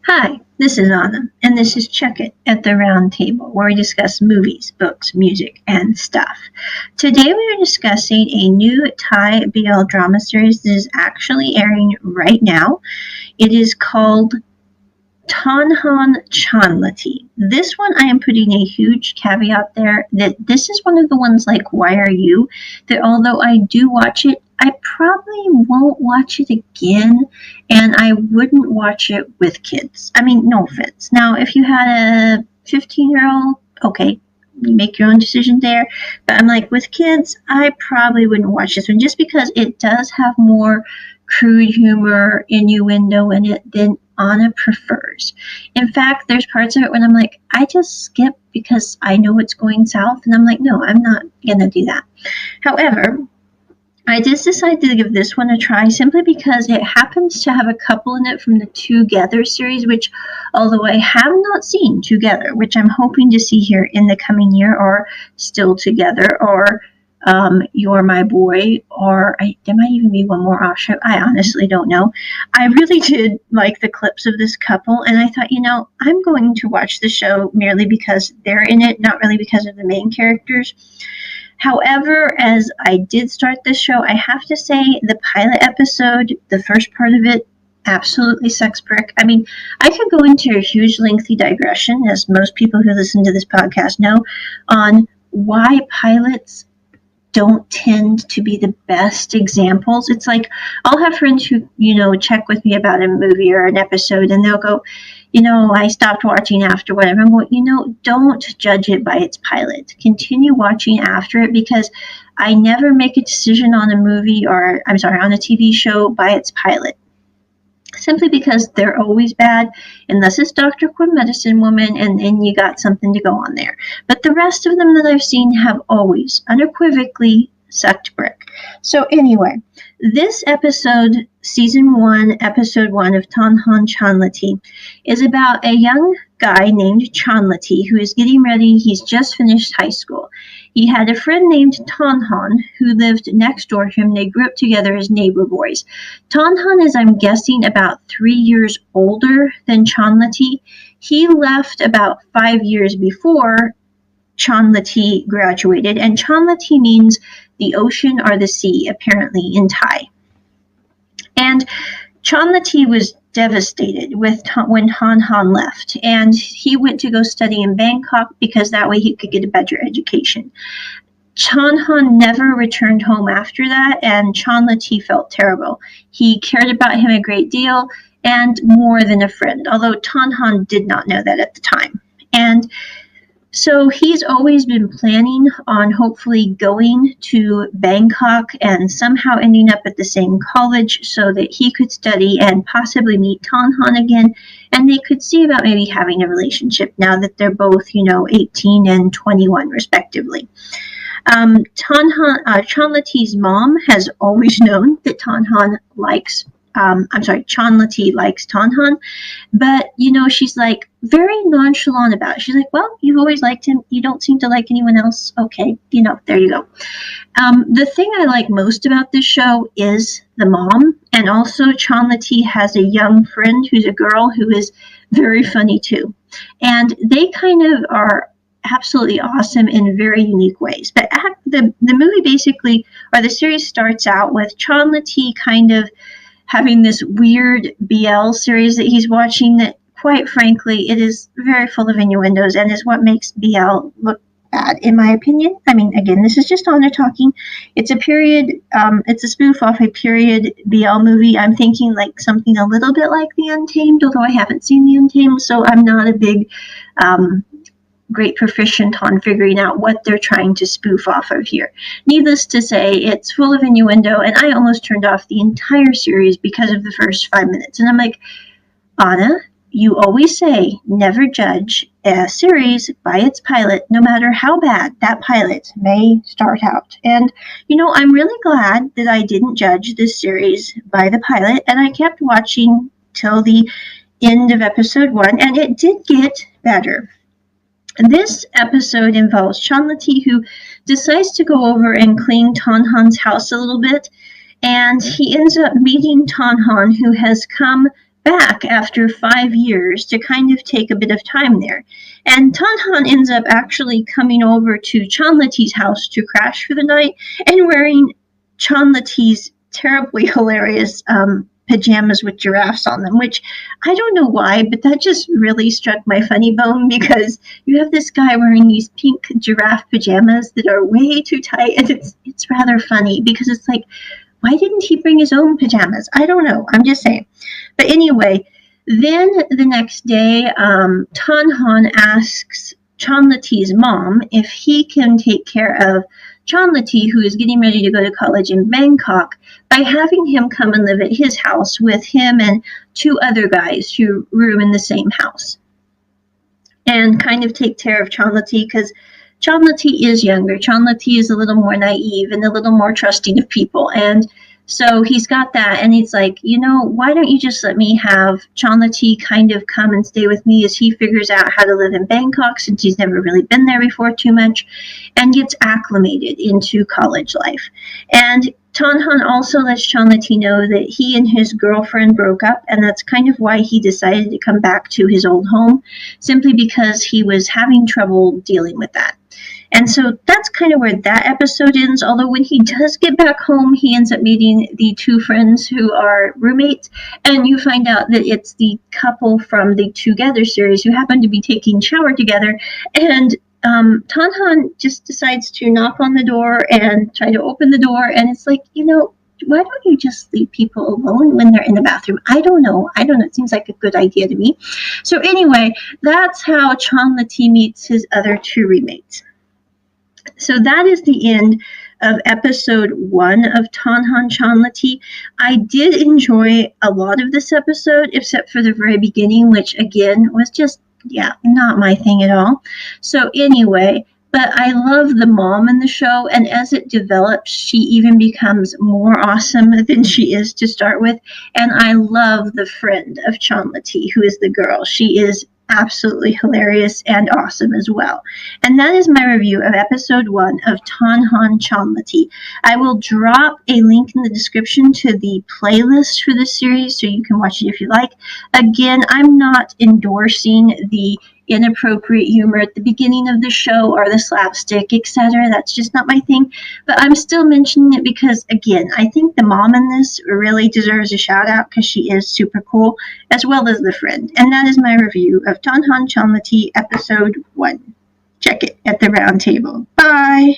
Hi, this is Anna, and this is Check It at the Round Table, where we discuss movies, books, music, and stuff. Today we are discussing a new Thai BL drama series that is actually airing right now. It is called Tonhon Chonlatee. This one, I am putting a huge caveat there that this is one of the ones like Why Are You? That although I do watch it, I probably won't watch it again, and I wouldn't watch it with kids. I mean, no offense. Now, if you had a 15-year-old, okay, you make your own decision there. But I'm like, with kids, I probably wouldn't watch this one just because it does have more crude humor, innuendo in it than Anna prefers. In fact, there's parts of it when I'm like, I just skip because I know it's going south, and I'm like, no, I'm not gonna do that. However, I just decided to give this one a try simply because it happens to have a couple in it from the Together series, which, although I have not seen Together, which I'm hoping to see here in the coming year, or Still Together, or You're My Boy, or there might even be one more offshoot. I honestly don't know. I really did like the clips of this couple, and I thought, I'm going to watch the show merely because they're in it, not really because of the main characters. However, as I did start this show, I have to say the pilot episode, the first part of it, absolutely sex brick. I mean, I could go into a huge lengthy digression, as most people who listen to this podcast know, on why pilots don't tend to be the best examples. It's like I'll have friends who, check with me about a movie or an episode, and they'll go, I stopped watching after whatever. I'm going, don't judge it by its pilot. Continue watching after it, because I never make a decision on a movie on a TV show by its pilot. Simply because they're always bad, unless it's Dr. Quinn Medicine Woman, and then you got something to go on there. But the rest of them that I've seen have always, unequivocally, sucked brick. So anyway, this episode, Season 1, Episode 1 of Tonhon Chonlatee, is about a young guy named Chonlatee who is getting ready. He's just finished high school. He had a friend named Tonhon who lived next door to him. They grew up together as neighbor boys. Tonhon is, I'm guessing, about 3 years older than Chonlatee. He left about 5 years before Chonlatee graduated, and Chonlatee means the ocean or the sea, apparently, in Thai. And Chonlatee was devastated when Tonhon left, and he went to go study in Bangkok because that way he could get a better education. Tonhon never returned home after that, and Chonlatee felt terrible. He cared about him a great deal, and more than a friend, although Tonhon did not know that at the time. And so he's always been planning on hopefully going to Bangkok and somehow ending up at the same college so that he could study and possibly meet Tonhon again, and they could see about maybe having a relationship now that they're both, 18 and 21 respectively. Chonlatee's mom has always known that Chonlatee likes Tonhon, but, she's like very nonchalant about it. She's like, well, you've always liked him. You don't seem to like anyone else. Okay, there you go. The thing I like most about this show is the mom, and also Chonlatee has a young friend who's a girl who is very funny too. And they kind of are absolutely awesome in very unique ways. But the movie basically, or the series starts out with Chonlatee kind of having this weird BL series that he's watching that, quite frankly, it is very full of innuendos and is what makes BL look bad, in my opinion. I mean, again, this is just Anna talking. It's a it's a spoof off a period BL movie. I'm thinking like something a little bit like The Untamed, although I haven't seen The Untamed, so I'm not a big great proficient on figuring out what they're trying to spoof off of here. Needless to say, it's full of innuendo, and I almost turned off the entire series because of the first 5 minutes. And I'm like, Anna, you always say never judge a series by its pilot, no matter how bad that pilot may start out. And, I'm really glad that I didn't judge this series by the pilot, and I kept watching till the end of episode 1, and it did get better. This episode involves Chonlatee, who decides to go over and clean Tonhon's house a little bit, and he ends up meeting Tonhon, who has come back after 5 years to kind of take a bit of time there. And Tonhon ends up actually coming over to Chonlatee's house to crash for the night and wearing Chonlatee's terribly hilarious pajamas with giraffes on them, which I don't know why, but that just really struck my funny bone because you have this guy wearing these pink giraffe pajamas that are way too tight, and it's rather funny because it's like, why didn't he bring his own pajamas? I don't know. I'm just saying. But anyway, then the next day, Tonhon asks Chonlatee's mom if he can take care of Chonlatee, who is getting ready to go to college in Bangkok, by having him come and live at his house with him and 2 other guys who room in the same house. And kind of take care of Chonlatee because Chonlatee is younger. Chonlatee is a little more naive and a little more trusting of people. And so he's got that, and he's like, why don't you just let me have Chonlatee kind of come and stay with me as he figures out how to live in Bangkok since he's never really been there before too much and gets acclimated into college life. And Tonhon also lets Chonlatee know that he and his girlfriend broke up, and that's kind of why he decided to come back to his old home, simply because he was having trouble dealing with that. And so that's kind of where that episode ends, although when he does get back home, he ends up meeting the 2 friends who are roommates, and you find out that it's the couple from the Together series who happen to be taking a shower together, and Tonhon just decides to knock on the door and try to open the door, and it's like, why don't you just leave people alone when they're in the bathroom? I don't know. It seems like a good idea to me. So anyway, that's how Chonlatee meets his other 2 roommates. So that is the end of episode 1 of Tonhon Chonlatee. I did enjoy a lot of this episode, except for the very beginning, which again was just, not my thing at all. So anyway, but I love the mom in the show, and as it develops, she even becomes more awesome than she is to start with. And I love the friend of Chonlatee, who is the girl. She is absolutely hilarious and awesome as well. And that is my review of episode 1 of Tonhon Chonlatee. I will drop a link in the description to the playlist for this series so you can watch it if you like. Again, I'm not endorsing the inappropriate humor at the beginning of the show or the slapstick, etc. That's just not my thing. But I'm still mentioning it because, again, I think the mom in this really deserves a shout out because she is super cool, as well as the friend. And that is my review of Tonhon Chonlatee episode 1. Check it at the round table. Bye!